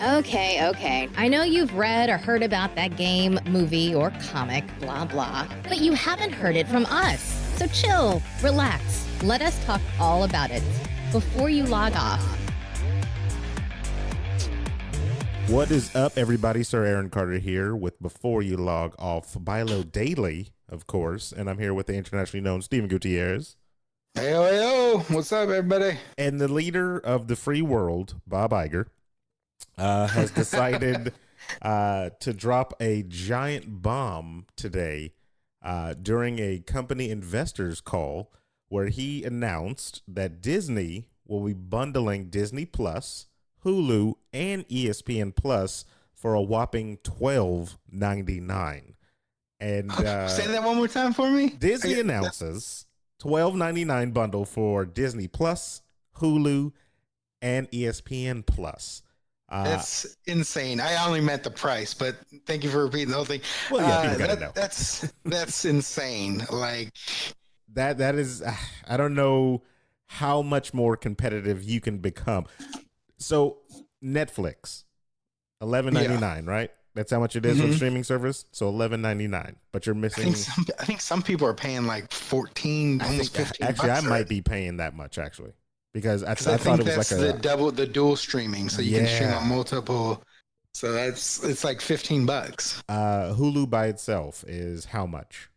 Okay. I know you've read or heard about that game, movie, or comic, blah, blah, but you haven't heard it from us. So chill, relax, let us talk all about it before you log off. What is up, everybody? Sir Aaron Carter here with Before You Log Off, BYLO Daily, of course, and I'm here with the internationally known Steven Gutierrez. Hey, what's up, everybody? And the leader of the free world, Bob Iger, has decided to drop a giant bomb today during a company investors call where he announced that Disney will be bundling Disney Plus, Hulu, and ESPN Plus for a whopping $12.99. And say that one more time for me. Disney announces $12.99 bundle for Disney Plus, Hulu, and ESPN Plus. That's insane. I only meant the price, but thank you for repeating the whole thing. Well, yeah, people gotta know. That's insane. Like that is, I don't know how much more competitive you can become. So Netflix, $11.99, right? That's how much it is for the streaming service. So $11.99, but you're missing. I think some people are paying like 14, almost 15. Actually, I might be paying that much actually, because I thought it was that's like the dual streaming, so you can stream on multiple. So it's like $15. Hulu by itself is how much?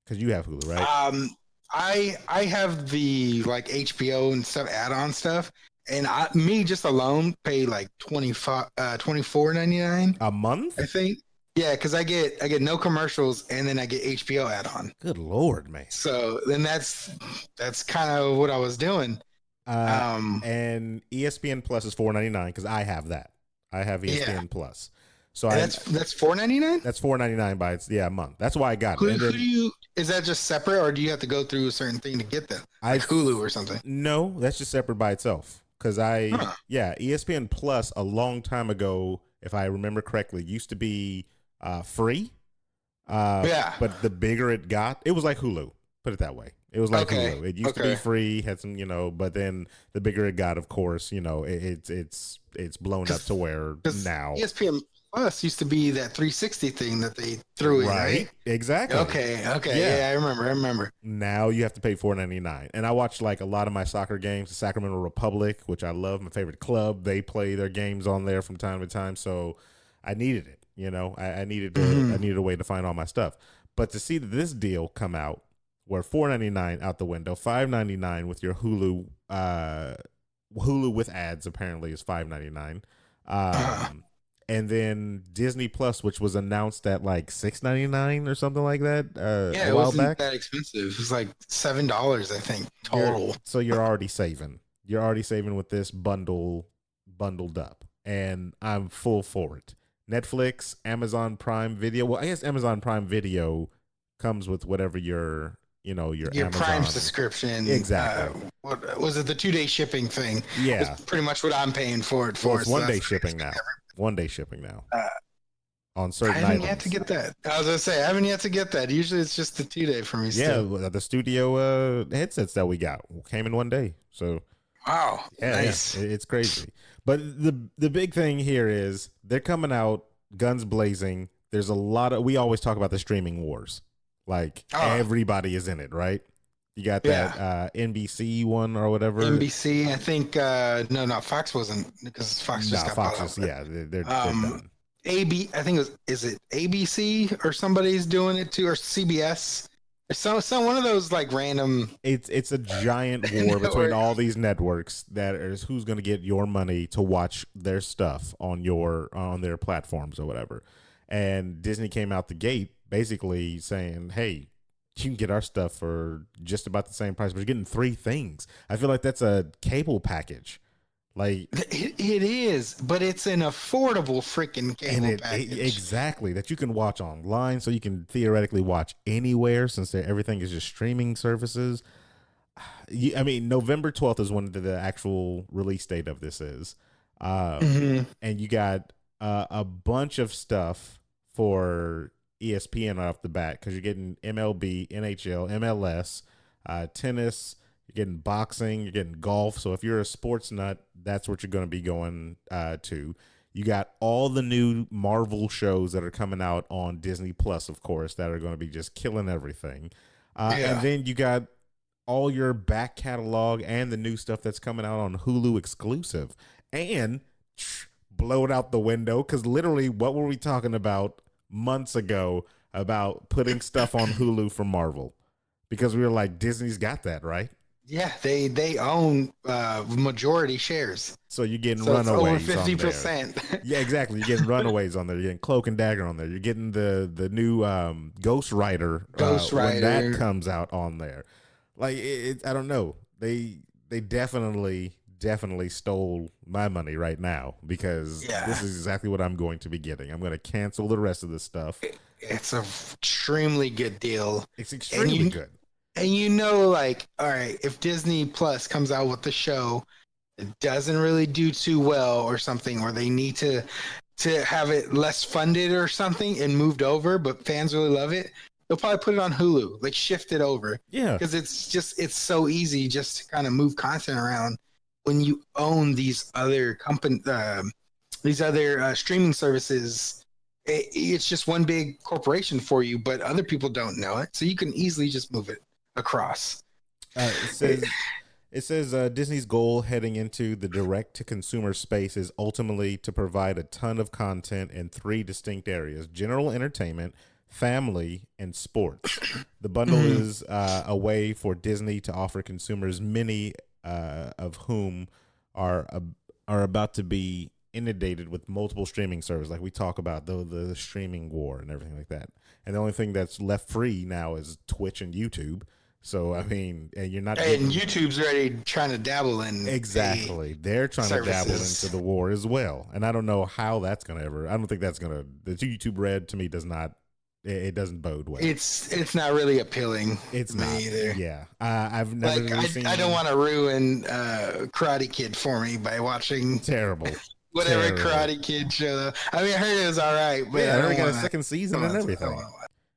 Because you have Hulu, right? I have the like HBO and stuff add-on stuff. And me just alone pay like $24.99 a month, I think. Yeah, because I get no commercials and then I get HBO add-on. Good Lord, man! So then that's kind of what I was doing. And ESPN Plus is $4.99 because I have that. I have ESPN Plus. So that's $4.99. That's $4.99 by a month. That's why I got it. Who do you? Is that just separate, or do you have to go through a certain thing to get that? Like Hulu or something? No, that's just separate by itself. Because ESPN Plus a long time ago, if I remember correctly, used to be free. But the bigger it got, it was like Hulu. Put it that way. It was like Hulu. It used to be free, had some, but then the bigger it got, of course, it's blown up to where now ESPN Plus used to be that 360 thing that they threw in, right? Exactly. Okay. Yeah, I remember. Now you have to pay $4.99. And I watch like a lot of my soccer games, the Sacramento Republic, which I love, my favorite club. They play their games on there from time to time. So I needed it. I needed I needed a way to find all my stuff. But to see this deal come out where $4.99 out the window, $5.99 with your Hulu, Hulu with ads apparently is $5.99. And then Disney Plus, which was announced at like $6.99 or something like that a while back. That expensive. It was like $7, I think, total. So you're already saving. You're already saving with this bundled up. And I'm full for it. Netflix, Amazon Prime Video. Well, I guess Amazon Prime Video comes with whatever your Amazon Prime subscription. Exactly. What was it? The 2-day shipping thing. Yeah. It's pretty much what I'm paying for it for. Well, it's one-day shipping now. One-day shipping now on certain items. I haven't yet to get that. I was going to say, I haven't yet to get that. Usually it's just the 2-day for me still. Yeah, the studio headsets that we got came in one day. So, wow, nice. Yeah, it's crazy. But the big thing here is they're coming out guns blazing. There's a lot of, we always talk about the streaming wars. Like everybody is in it, right? You got that NBC one or whatever. NBC, I think. No, Fox wasn't, because Fox just got bought out. Yeah, they're done. I think is it ABC or somebody's doing it too, or CBS? Some one of those like random. It's a giant war between all these networks that is who's going to get your money to watch their stuff on their platforms or whatever. And Disney came out the gate basically saying, "Hey, you can get our stuff for just about the same price, but you're getting 3 things." I feel like that's a cable package. Like it is, but it's an affordable freaking cable package. Exactly, that you can watch online, so you can theoretically watch anywhere since everything is just streaming services. I mean, November 12th is when the actual release date of this is. And you got a bunch of stuff for ESPN off the bat, because you're getting MLB, NHL, MLS, tennis, you're getting boxing, you're getting golf. So if you're a sports nut, that's what you're going to be going to. You got all the new Marvel shows that are coming out on Disney Plus, of course, that are going to be just killing everything. And then you got all your back catalog and the new stuff that's coming out on Hulu exclusive. And blow it out the window, because literally, what were we talking about months ago about putting stuff on Hulu from Marvel? Because we were like, Disney's got that, right? Yeah, they own majority shares. So you're getting Runaways over 50%. on there. Yeah, exactly. You're getting Runaways on there. You're getting Cloak and Dagger on there. You're getting the new Ghost Rider when that comes out on there. Like, I don't know. They definitely stole my money right now, because this is exactly what I'm going to be getting. I'm going to cancel the rest of this stuff. It's an extremely good deal. It's extremely good. And like, all right, if Disney Plus comes out with the show, it doesn't really do too well or something, or they need to have it less funded or something and moved over, but fans really love it, they'll probably put it on Hulu, like shift it over. Yeah. Because it's so easy just to kind of move content around when you own these other streaming services. It's just one big corporation for you, but other people don't know it, so you can easily just move it across. It says Disney's goal heading into the direct-to-consumer space is ultimately to provide a ton of content in 3 distinct areas: general entertainment, family, and sports. The bundle is a way for Disney to offer consumers, many of whom are about to be inundated with multiple streaming services, like we talk about the streaming war and everything like that. And the only thing that's left free now is Twitch and YouTube. So I mean, and you're not. And YouTube's already trying to dabble in They're trying to dabble into the war as well. And I don't know how that's gonna ever. I don't think that's gonna. The YouTube Red to me does not. It doesn't bode well. It's not really appealing. It's to not me either. Yeah, I've never really seen. I don't want to ruin Karate Kid for me by watching terrible. Whatever Karate Kid show. I mean, I heard it was all right, but I already got a second season and everything.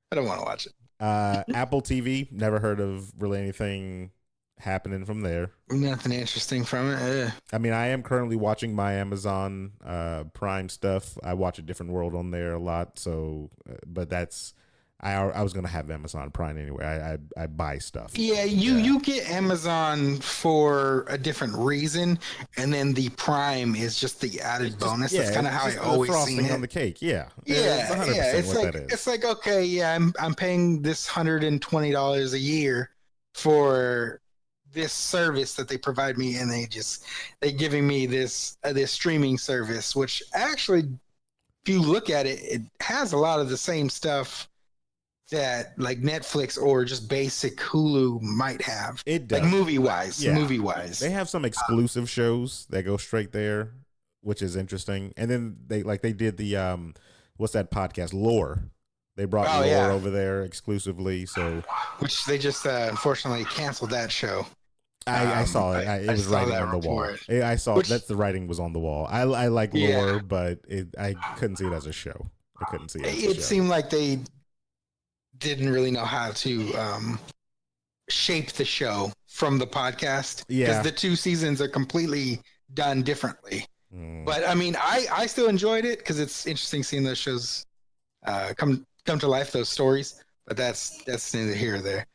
I don't want to watch it. Apple TV, never heard of really anything happening from there. Nothing interesting from it. I mean, I am currently watching my Amazon Prime stuff. I watch A Different World on there a lot. So, but that's I was gonna have Amazon Prime anyway. I buy stuff. Yeah, you get Amazon for a different reason, and then the Prime is just the added bonus. That's kind of how I always seen it. On the cake. Yeah. It's like okay, yeah, I'm paying this $120 a year for this service that they provide me, and they giving me this streaming service, which actually, if you look at it, it has a lot of the same stuff that like Netflix or just basic Hulu might have. It does. Like movie wise. They have some exclusive shows that go straight there, which is interesting. And then they did the what's that podcast? Lore. They brought Lore over there exclusively. So which they just unfortunately canceled that show. I saw it. It was writing on the wall. I saw that the writing was on the wall. I like Lore, but I couldn't see it as a show. I couldn't see it as a show. It seemed like they didn't really know how to shape the show from the podcast, because the 2 seasons are completely done differently. But I mean, I still enjoyed it because it's interesting seeing those shows come to life, those stories. But that's neither here or there.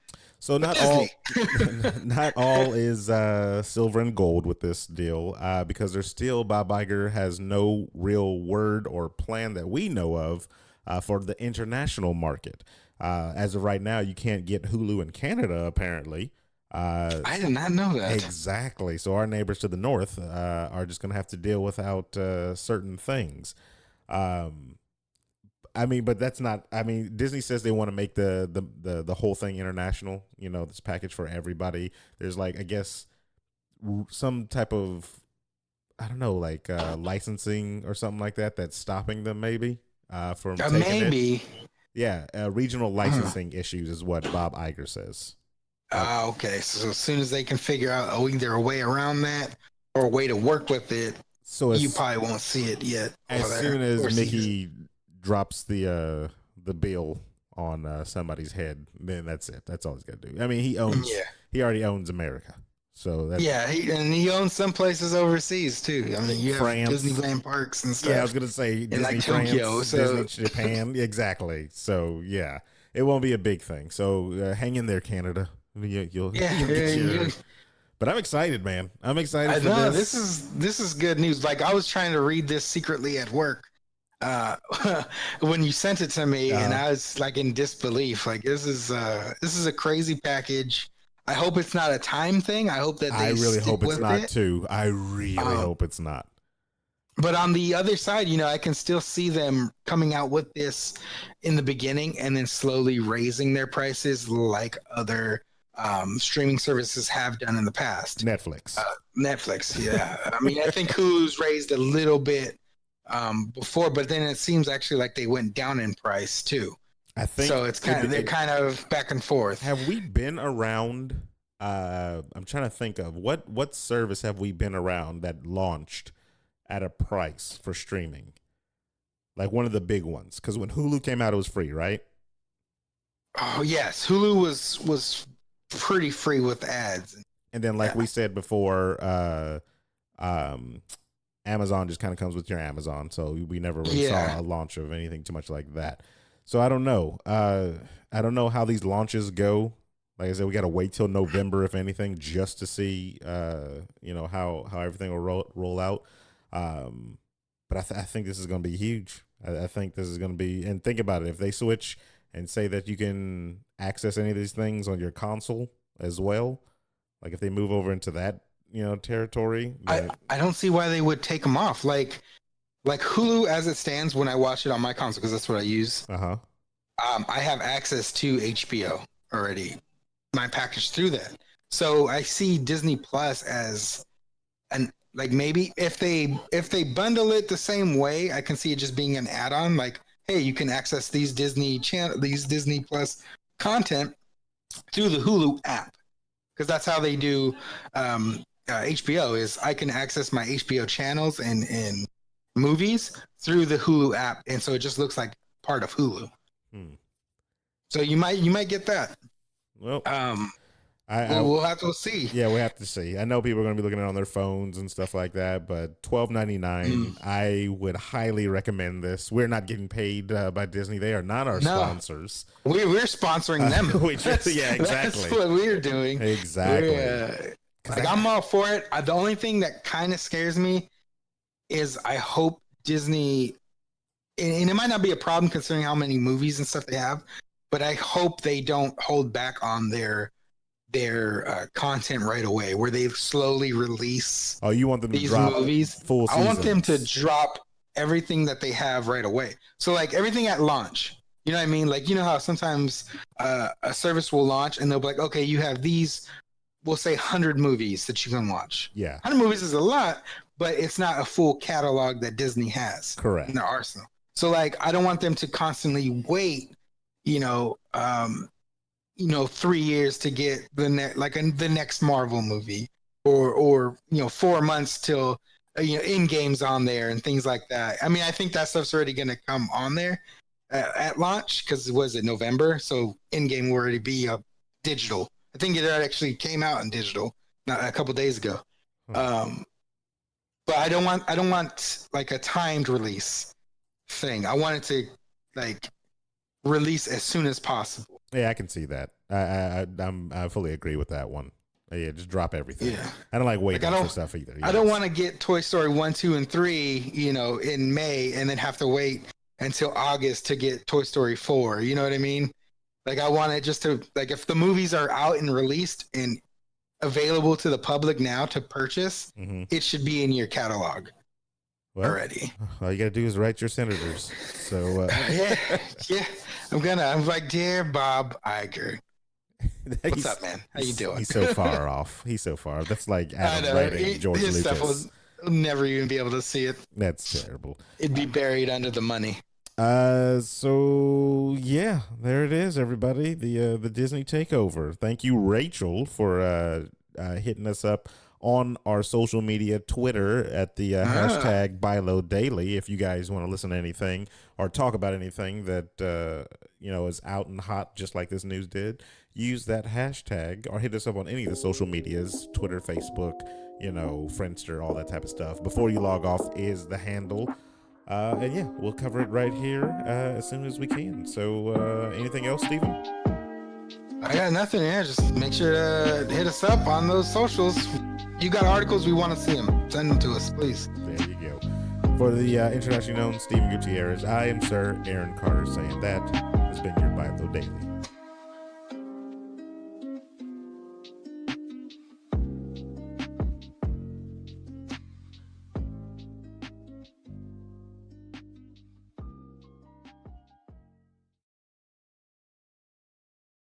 So not all is silver and gold with this deal, because there's still Bob Iger has no real word or plan that we know of for the international market. As of right now, you can't get Hulu in Canada, apparently. I did not know that. Exactly. So our neighbors to the north are just going to have to deal without certain things. I mean, but that's not. I mean, Disney says they want to make the whole thing international. You know, this package for everybody. There's like, I guess, some type of, I don't know, like licensing or something like that that's stopping them maybe from taking it. Yeah, regional licensing issues is what Bob Iger says. Okay. So as soon as they can figure out either a way around that or a way to work with it, so you probably won't see it yet. As soon as Mickey drops the bill on somebody's head, then that's it. That's all he's got to do. I mean, he already owns America. So that's and he owns some places overseas too. I mean, you have France. Disneyland parks and stuff. Yeah, I was gonna say Disney like France, Tokyo, Disney Japan. Exactly. So yeah, it won't be a big thing. So hang in there, Canada. You'll get your. But I'm excited, man. I'm excited for this. This is good news. Like I was trying to read this secretly at work when you sent it to me, and I was like in disbelief. Like this is a crazy package. I hope it's not a time thing. I hope that I really hope it's not too. I really hope it's not. But on the other side, I can still see them coming out with this in the beginning and then slowly raising their prices like other streaming services have done in the past. Netflix, yeah. I mean, I think Hulu's raised a little bit before, but then it seems actually like they went down in price too. I think so. It's they're kind of back and forth. Have we been around? I'm trying to think of what service have we been around that launched at a price for streaming, like one of the big ones? Because when Hulu came out, it was free, right? Oh yes, Hulu was pretty free with ads. And then, like we said before, Amazon just kind of comes with your Amazon, so we never really saw a launch of anything too much like that. So I don't know. I don't know how these launches go. Like I said, we got to wait till November, if anything, just to see, how everything will roll out. But I think this is going to be huge. I think this is going to be, and think about it. If they switch and say that you can access any of these things on your console as well, like if they move over into that, territory, I don't see why they would take them off. Like Hulu as it stands, when I watch it on my console, because that's what I use. I have access to HBO already, my package through that. So I see Disney Plus as maybe if they bundle it the same way, I can see it just being an add-on. Like, hey, you can access these Disney Plus content through the Hulu app, because that's how they do HBO. Is I can access my HBO channels and movies through the Hulu app, and so it just looks like part of Hulu. So you might get that. Well, we'll have to see. Yeah, we have to see. I know people are going to be looking at it on their phones and stuff like that, but $12.99, I would highly recommend this. We're not getting paid by Disney. They are not our sponsors. We're sponsoring them. Yeah, exactly. That's what we're doing. Exactly. I'm all for it. The only thing that kind of scares me is I hope Disney, and it might not be a problem considering how many movies and stuff they have, but I hope they don't hold back on their content right away, where they slowly release. Oh, you want them to these drop movies? Full seasons. I want them to drop everything that they have right away. So like everything at launch. You know what I mean? Like, how sometimes a service will launch and they'll be like, okay, you have these, we'll say 100 movies that you can watch. Yeah. 100 movies is a lot, but it's not a full catalog that Disney has. Correct. In their arsenal. So like, I don't want them to constantly wait, 3 years to get the next Marvel movie, or 4 months till Endgame's on there and things like that. I mean, I think that stuff's already going to come on there at launch, because was it November? So Endgame will already be digital. I think it actually came out in digital not a couple days ago. But I don't want like a timed release thing. I want it to like release as soon as possible. Yeah, I can see that. I fully agree with that one. Yeah, just drop everything. Yeah. I don't like waiting for stuff either. Yes. I don't want to get Toy Story 1, 2, and 3, in May, and then have to wait until August to get Toy Story 4. You know what I mean? Like, I want it just to, like, if the movies are out and released and available to the public now to purchase, it should be in your catalog already. All you got to do is write your senators. So yeah. I'm like, dear Bob Iger. What's up, man? How you doing? He's so far off. That's like Adam writing George His Lucas. Stuff will never even be able to see it. That's terrible. It'd be buried under the money. So yeah, there it is, everybody. The Disney takeover. Thank you, Rachel, for hitting us up on our social media, Twitter at the hashtag BYLO Daily. If you guys want to listen to anything or talk about anything that is out and hot, just like this news did, use that hashtag or hit us up on any of the social medias, Twitter, Facebook, Friendster, all that type of stuff. Before you log off is the handle. And yeah, we'll cover it right here as soon as we can. So anything else, Stephen? I got nothing. Yeah, just make sure to hit us up on those socials. You got articles, we want to see them. Send them to us, please. There you go. For the internationally known Stephen Gutierrez, I am Sir Aaron Carter saying that has been your BYLO Daily.